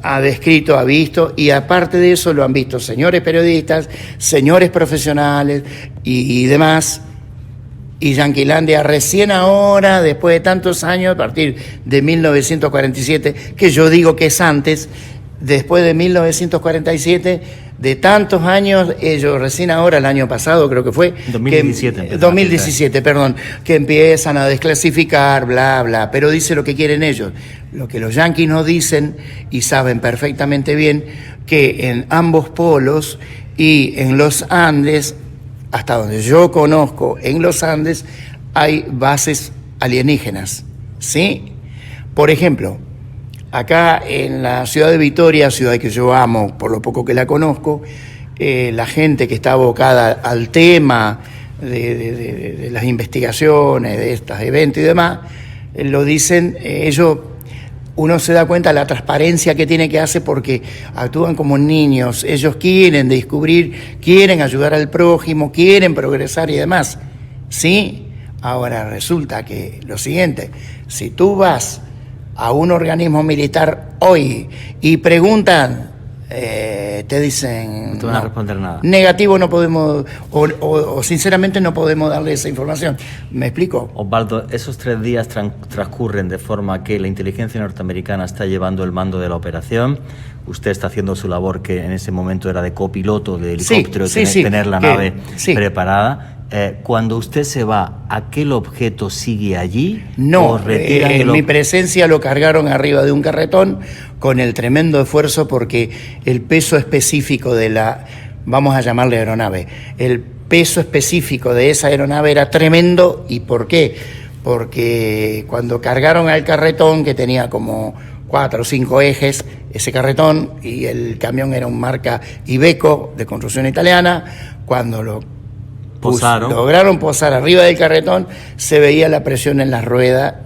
ha descrito, ha visto, y aparte de eso lo han visto señores periodistas, señores profesionales y demás. Y Yanquilandia recién ahora, después de tantos años, a partir de 1947, que yo digo que es antes, después de 1947, de tantos años, ellos recién ahora, el año pasado creo que fue... 2017, perdón, que empiezan a desclasificar, bla, bla, pero dice lo que quieren ellos. Lo que los yanquis no dicen, y saben perfectamente bien, que en ambos polos y en los Andes, hasta donde yo conozco, en los Andes hay bases alienígenas, ¿sí? Por ejemplo, acá en la ciudad de Vitoria, ciudad que yo amo por lo poco que la conozco, la gente que está abocada al tema de las investigaciones, de estos eventos y demás, lo dicen, uno se da cuenta de la transparencia que tiene que hacer porque actúan como niños, ellos quieren descubrir, quieren ayudar al prójimo, quieren progresar y demás, ¿sí? Ahora resulta que lo siguiente, si tú vas a un organismo militar hoy y preguntan, te dicen... No te van a responder nada. Negativo, no podemos, o sinceramente no podemos darle esa información. ¿Me explico? Osvaldo, esos 3 días transcurren de forma que la inteligencia norteamericana está llevando el mando de la operación. Usted está haciendo su labor, que en ese momento era de copiloto de helicóptero, tener la nave preparada. Cuando usted se va, ¿aquel objeto sigue allí? No, mi presencia lo cargaron arriba de un carretón con el tremendo esfuerzo porque el peso específico de vamos a llamarle aeronave, el peso específico de esa aeronave era tremendo. ¿Y por qué? Porque cuando cargaron al carretón, que tenía como 4 o 5 ejes, ese carretón, y el camión era un marca Iveco de construcción italiana, cuando lograron posar arriba del carretón, se veía la presión en la rueda.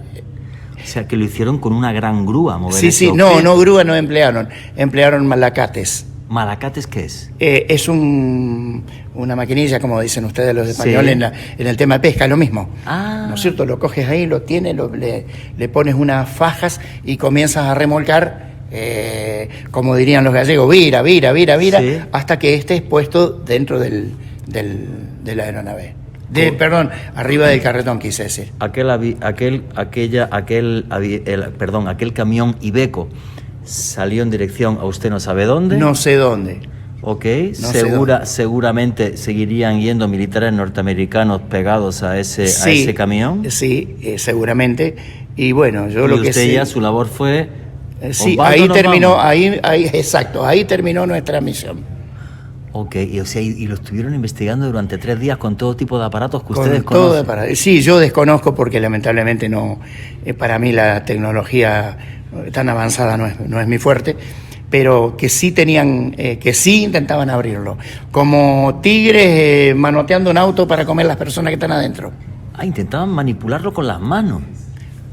O sea, que lo hicieron con una gran grúa, mover Sí, no grúa no emplearon malacates. ¿Malacates qué es? Es una maquinilla, como dicen ustedes los españoles, en el tema de pesca, lo mismo. ¿No es cierto? Lo coges ahí, lo tienes, le pones unas fajas y comienzas a remolcar, como dirían los gallegos, vira, hasta que estés puesto dentro de la aeronave. Arriba del carretón, quise decir. Aquel camión Iveco salió en dirección a usted no sabe dónde. No sé dónde. Ok, seguramente seguirían yendo militares norteamericanos pegados a ese camión. Sí, seguramente. Y bueno, yo lo que sé... usted ya, su labor fue... Sí, ahí terminó, exacto, ahí terminó nuestra misión. Ok, y lo estuvieron investigando durante 3 días con todo tipo de aparatos que ustedes conocen. Sí, yo desconozco porque lamentablemente no, para mí la tecnología tan avanzada no es mi fuerte, pero que sí intentaban abrirlo, como tigres manoteando un auto para comer las personas que están adentro. Intentaban manipularlo con las manos.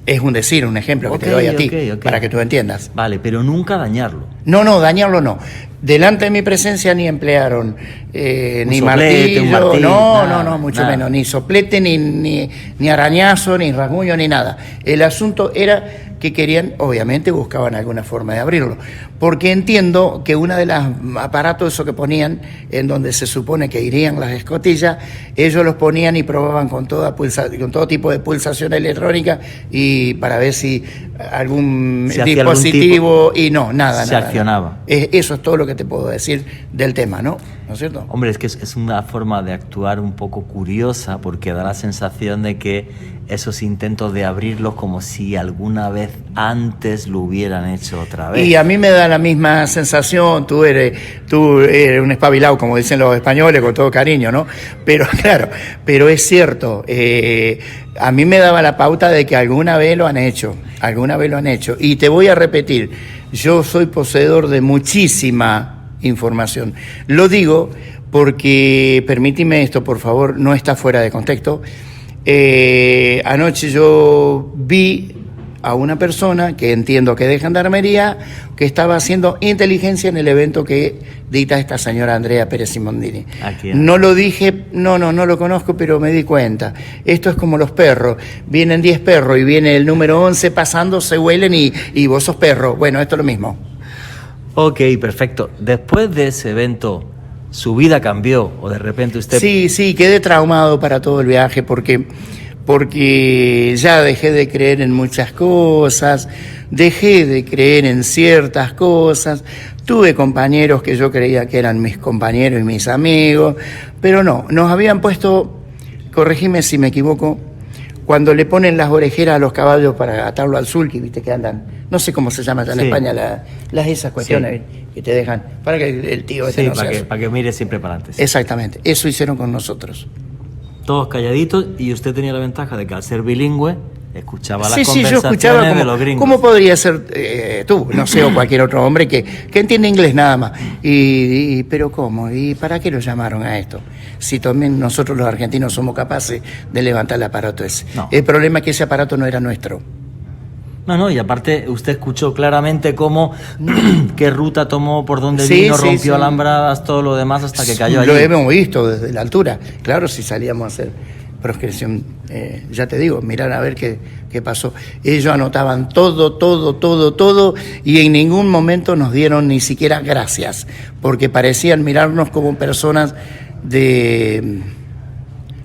Es un ejemplo que te doy a ti, para que tú entiendas. Vale, pero nunca dañarlo. No, dañarlo no. Delante de mi presencia ni emplearon ni soplete, martillo, no, mucho menos, ni soplete, ni arañazo, ni rasguño, ni nada. El asunto era que querían, obviamente buscaban alguna forma de abrirlo, porque entiendo que una de las aparatos esos que ponían, en donde se supone que irían las escotillas, ellos los ponían y probaban con todo tipo de pulsación electrónica y para ver si algún dispositivo, y nada. Se accionaba. Eso es todo lo que te puedo decir del tema, ¿no? ¿no es cierto? Hombre, es que es una forma de actuar un poco curiosa porque da la sensación de que esos intentos de abrirlos como si alguna vez antes lo hubieran hecho otra vez. Y a mí me da la misma sensación, tú eres un espabilado, como dicen los españoles, con todo cariño, ¿no? Pero claro, pero es cierto, a mí me daba la pauta de que alguna vez lo han hecho. Y te voy a repetir, yo soy poseedor de muchísima información. Lo digo porque, permíteme esto, por favor, no está fuera de contexto. Anoche yo vi a una persona que entiendo que de Gendarmería, que estaba haciendo inteligencia en el evento que dicta esta señora Andrea Pérez Simondini. No lo dije, no lo conozco, pero me di cuenta. Esto es como los perros. Vienen 10 perros y viene el número 11 pasando, se huelen y vos sos perro. Bueno, esto es lo mismo. Ok, perfecto. Después de ese evento, ¿su vida cambió o de repente usted...? Sí, quedé traumado para todo el viaje porque ya dejé de creer en muchas cosas, dejé de creer en ciertas cosas. Tuve compañeros que yo creía que eran mis compañeros y mis amigos, pero no, nos habían puesto, corregime si me equivoco, cuando le ponen las orejeras a los caballos para atarlo al sulky, viste que andan, no sé cómo se llama allá en España, esas cuestiones que te dejan, para que el tío no para que mire siempre para adelante. Sí. Exactamente, eso hicieron con nosotros. Todos calladitos, y usted tenía la ventaja de que al ser bilingüe escuchaba las conversaciones yo escuchaba de los gringos. ¿Cómo podría ser tú, no sé, o cualquier otro hombre que entiende inglés nada más? Pero ¿cómo? ¿Y para qué lo llamaron a esto? Si también nosotros los argentinos somos capaces de levantar el aparato ese. No. El problema es que ese aparato no era nuestro. No, y aparte usted escuchó claramente cómo, qué ruta tomó, por dónde vino, rompió alambradas, todo lo demás hasta que cayó allí. Lo hemos visto desde la altura. Claro, si salíamos a hacer proscripción, ya te digo, mirar a ver qué pasó. Ellos anotaban todo, y en ningún momento nos dieron ni siquiera gracias, porque parecían mirarnos como personas de,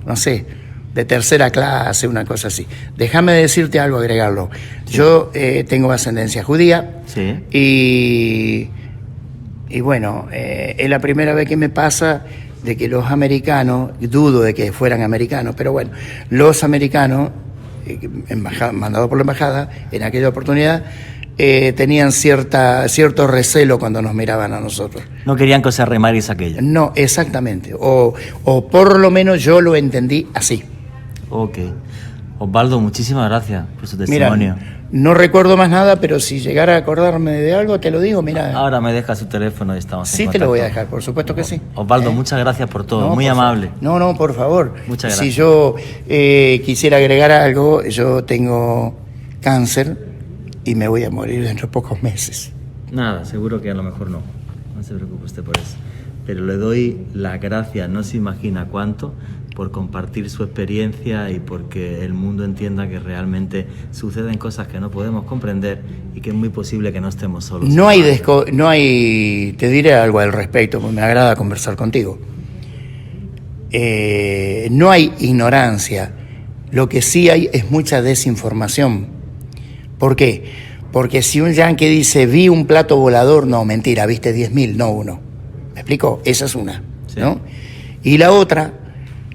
no sé, de tercera clase, una cosa así. Déjame decirte algo, agregarlo. Sí. Yo tengo ascendencia judía, y bueno, es la primera vez que me pasa de que los americanos, dudo de que fueran americanos, pero bueno, los americanos, mandados por la embajada, en aquella oportunidad, tenían cierto recelo cuando nos miraban a nosotros. No querían que os arremarais aquello. No, exactamente. O por lo menos yo lo entendí así. Ok. Osvaldo, muchísimas gracias por su testimonio. Mira, no recuerdo más nada, pero si llegara a acordarme de algo, te lo digo, mira. Ahora me deja su teléfono y estamos en contacto. Sí, te lo voy a dejar, por supuesto que sí. Osvaldo, muchas gracias por todo, muy amable. No, por favor. Muchas gracias. Si yo quisiera agregar algo, yo tengo cáncer y me voy a morir dentro de pocos meses. Nada, seguro que a lo mejor no. No se preocupe usted por eso. Pero le doy las gracias, no se imagina cuánto, por compartir su experiencia y porque el mundo entienda que realmente suceden cosas que no podemos comprender y que es muy posible que no estemos solos. No hay, te diré algo al respecto, porque me agrada conversar contigo. No hay ignorancia, lo que sí hay es mucha desinformación. ¿Por qué? Porque si un yanqui dice, vi un plato volador, no, mentira, viste 10.000, no uno. ¿Me explico? Esa es una, ¿no? Y la otra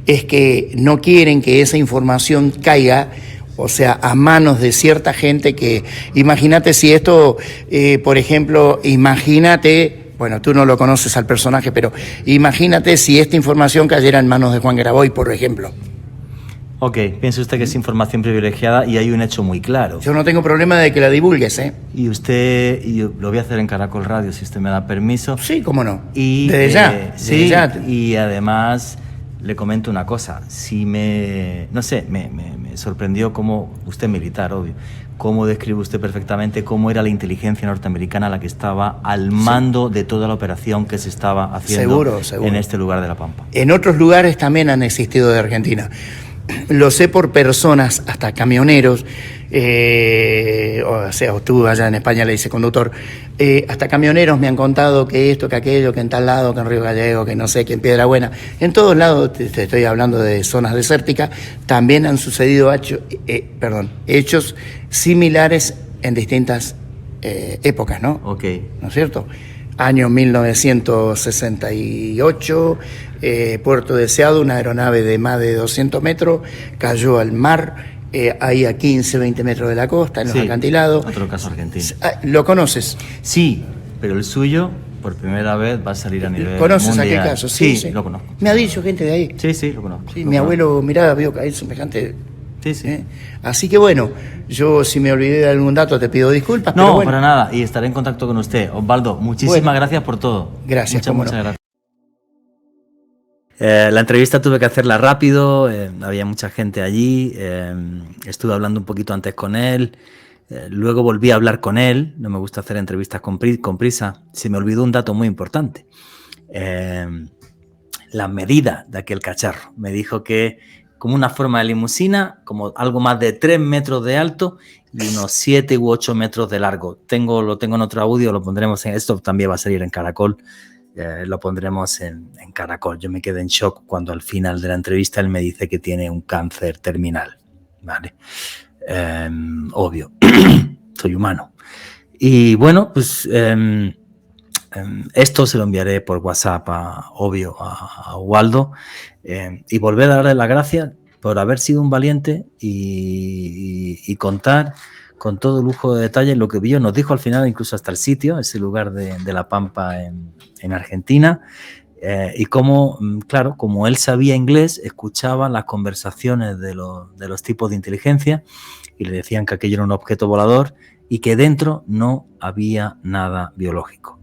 es que no quieren que esa información caiga, o sea, a manos de cierta gente que, imagínate si esto, por ejemplo, bueno, tú no lo conoces al personaje, pero imagínate si esta información cayera en manos de Juan Graboy, por ejemplo. Ok, piensa usted que es información privilegiada y hay un hecho muy claro. Yo no tengo problema de que la divulgues, ¿eh? Y yo lo voy a hacer en Caracol Radio, si usted me da permiso. Sí, cómo no. Y, desde ya. Y además le comento una cosa, me sorprendió cómo, usted es militar, obvio, cómo describe usted perfectamente cómo era la inteligencia norteamericana la que estaba al mando de toda la operación que se estaba haciendo seguro. En este lugar de La Pampa. En otros lugares también han existido de Argentina. Lo sé por personas, hasta camioneros, o sea, tú allá en España le dice conductor, hasta camioneros me han contado que esto, que aquello, que en tal lado, que en Río Gallego, que no sé, que en Piedra Buena, en todos lados, te estoy hablando de zonas desérticas, también han sucedido hechos similares en distintas épocas, ¿no? Ok. ¿No es cierto? año 1968, Puerto Deseado, una aeronave de más de 200 metros, cayó al mar, ahí a 15, 20 metros de la costa, en los acantilados. Otro caso argentino. ¿Lo conoces? Sí, pero el suyo, por primera vez, va a salir a nivel ¿Conoces mundial. aquel caso? Sí, lo conozco. Me ha dicho gente de ahí. Sí, lo conozco. Sí, mi abuelo, mirá, vio caer semejante... Sí. Así que bueno, yo si me olvidé de algún dato te pido disculpas. No, pero bueno. para nada, y estaré en contacto con usted. Osvaldo, muchísimas gracias por todo. Gracias, muchas gracias. La entrevista tuve que hacerla rápido, había mucha gente allí, estuve hablando un poquito antes con él, luego volví a hablar con él, no me gusta hacer entrevistas con prisa, se me olvidó un dato muy importante, la medida de aquel cacharro. Me dijo que como una forma de limusina, como algo más de 3 metros de alto y unos 7 u 8 metros de largo. Lo tengo en otro audio, lo pondremos en esto, también va a salir en Caracol. Lo pondremos en Caracol. Yo me quedé en shock cuando al final de la entrevista él me dice que tiene un cáncer terminal. Vale, obvio, soy humano. Y bueno, pues esto se lo enviaré por WhatsApp a Osvaldo, y volver a darle las gracias por haber sido un valiente y contar con todo lujo de detalles lo que vio. Nos dijo al final incluso hasta el sitio, ese lugar de La Pampa en Argentina, y cómo, claro, como él sabía inglés, escuchaba las conversaciones de los tipos de inteligencia y le decían que aquello era un objeto volador y que dentro no había nada biológico.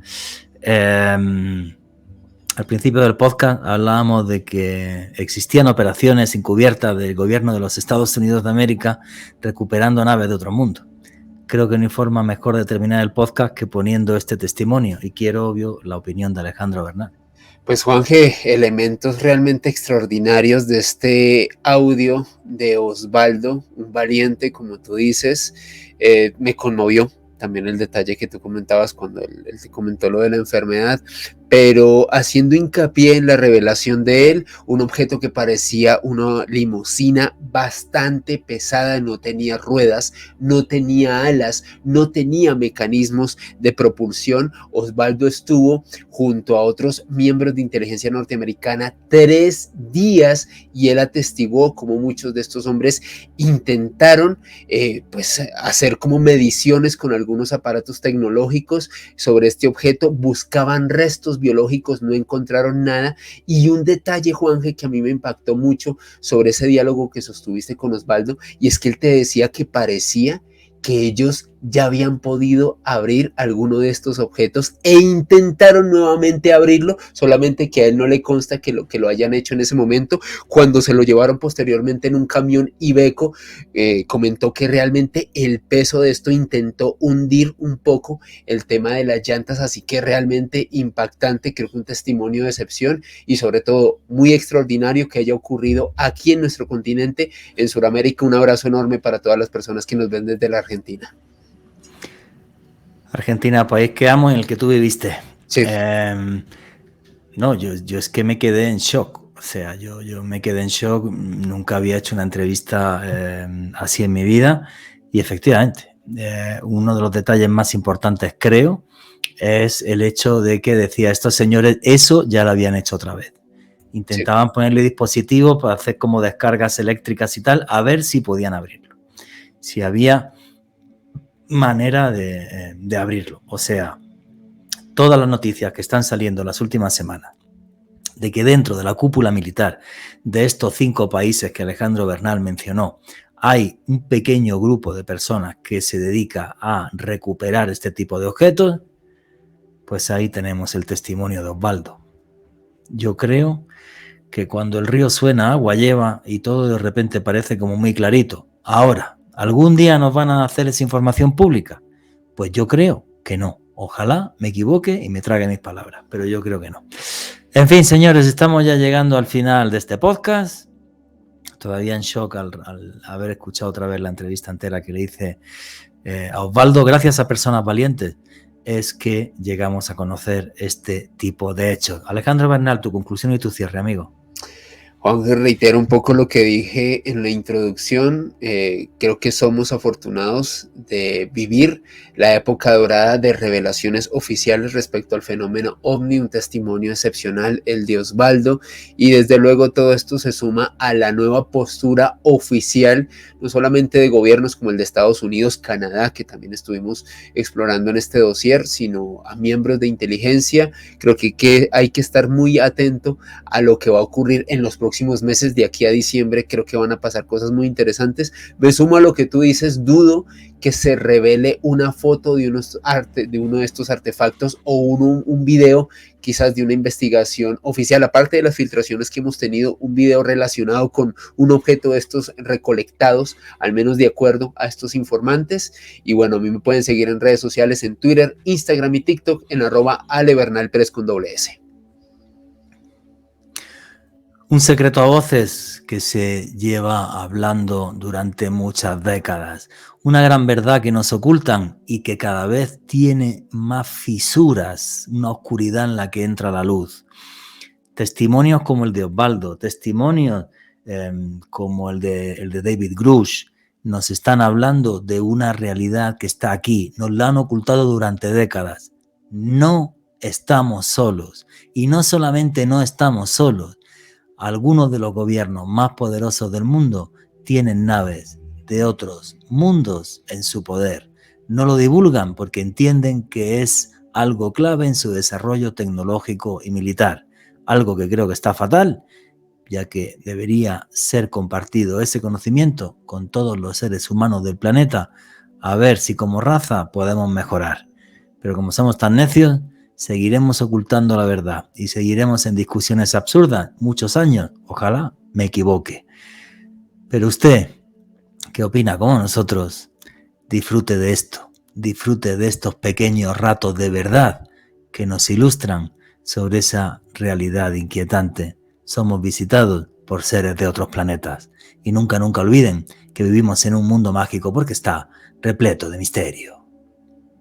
Al principio del podcast hablábamos de que existían operaciones encubiertas del gobierno de los Estados Unidos de América recuperando naves de otro mundo. Creo que no hay forma mejor de terminar el podcast que poniendo este testimonio, y quiero, obvio, la opinión de Alejandro Bernal. Pues Juanje, elementos realmente extraordinarios de este audio de Osvaldo, un valiente, como tú dices. Me conmovió también el detalle que tú comentabas cuando él te comentó lo de la enfermedad, pero haciendo hincapié en la revelación de él, un objeto que parecía una limusina bastante pesada, no tenía ruedas, no tenía alas, no tenía mecanismos de propulsión. Osvaldo estuvo junto a otros miembros de inteligencia norteamericana 3 días y él atestiguó como muchos de estos hombres intentaron pues hacer como mediciones con algunos aparatos tecnológicos sobre este objeto, buscaban restos biológicos, no encontraron nada. Y un detalle, Juanje, que a mí me impactó mucho sobre ese diálogo que sostuviste con Osvaldo, y es que él te decía que parecía que ellos ya habían podido abrir alguno de estos objetos e intentaron nuevamente abrirlo, solamente que a él no le consta que lo hayan hecho en ese momento. Cuando se lo llevaron posteriormente en un camión, Iveco comentó que realmente el peso de esto intentó hundir un poco el tema de las llantas, así que realmente impactante, creo que un testimonio de excepción y sobre todo muy extraordinario que haya ocurrido aquí en nuestro continente, en Sudamérica. Un abrazo enorme para todas las personas que nos ven desde la Argentina. Argentina, país que amo, en el que tú viviste. Sí. No, yo es que me quedé en shock. O sea, yo me quedé en shock. Nunca había hecho una entrevista así en mi vida. Y efectivamente, uno de los detalles más importantes, creo, es el hecho de que decía, estos señores, eso ya lo habían hecho otra vez. Intentaban ponerle dispositivos para hacer como descargas eléctricas y tal, a ver si podían abrirlo. Si había manera de abrirlo. O sea, todas las noticias que están saliendo las últimas semanas de que dentro de la cúpula militar de estos 5 países que Alejandro Bernal mencionó hay un pequeño grupo de personas que se dedica a recuperar este tipo de objetos, pues ahí tenemos el testimonio de Osvaldo. Yo creo que cuando el río suena, agua lleva y todo de repente parece como muy clarito. Ahora, ¿algún día nos van a hacer esa información pública? Pues yo creo que no. Ojalá me equivoque y me trague mis palabras, pero yo creo que no. En fin, señores, estamos ya llegando al final de este podcast. Todavía en shock al haber escuchado otra vez la entrevista entera que le hice a Osvaldo. Gracias a personas valientes es que llegamos a conocer este tipo de hechos. Alejandro Bernal, tu conclusión y tu cierre, amigo. Juan, reitero un poco lo que dije en la introducción. Creo que somos afortunados de vivir la época dorada de revelaciones oficiales respecto al fenómeno OVNI, un testimonio excepcional, el de Osvaldo, y desde luego todo esto se suma a la nueva postura oficial, no solamente de gobiernos como el de Estados Unidos, Canadá, que también estuvimos explorando en este dossier, sino a miembros de inteligencia. Creo que hay que estar muy atento a lo que va a ocurrir en los próximos meses de aquí a diciembre. Creo que van a pasar cosas muy interesantes. Me sumo a lo que tú dices, dudo que se revele una foto de uno de estos artefactos o un video quizás de una investigación oficial, aparte de las filtraciones que hemos tenido, un video relacionado con un objeto de estos recolectados, al menos de acuerdo a estos informantes. Y bueno, a mí me pueden seguir en redes sociales, en Twitter, Instagram y TikTok en @alebernalperez con @. Un secreto a voces que se lleva hablando durante muchas décadas. Una gran verdad que nos ocultan y que cada vez tiene más fisuras, una oscuridad en la que entra la luz. Testimonios como el de Osvaldo, testimonios como el de David Grush, nos están hablando de una realidad que está aquí. Nos la han ocultado durante décadas. No estamos solos. Y no solamente no estamos solos. Algunos de los gobiernos más poderosos del mundo tienen naves de otros mundos en su poder. No lo divulgan porque entienden que es algo clave en su desarrollo tecnológico y militar. Algo que creo que está fatal, ya que debería ser compartido ese conocimiento con todos los seres humanos del planeta, a ver si como raza podemos mejorar. Pero como somos tan necios, seguiremos ocultando la verdad y seguiremos en discusiones absurdas muchos años. Ojalá me equivoque. Pero usted, ¿qué opina como nosotros? Disfrute de esto, disfrute de estos pequeños ratos de verdad que nos ilustran sobre esa realidad inquietante. Somos visitados por seres de otros planetas y nunca olviden que vivimos en un mundo mágico porque está repleto de misterio.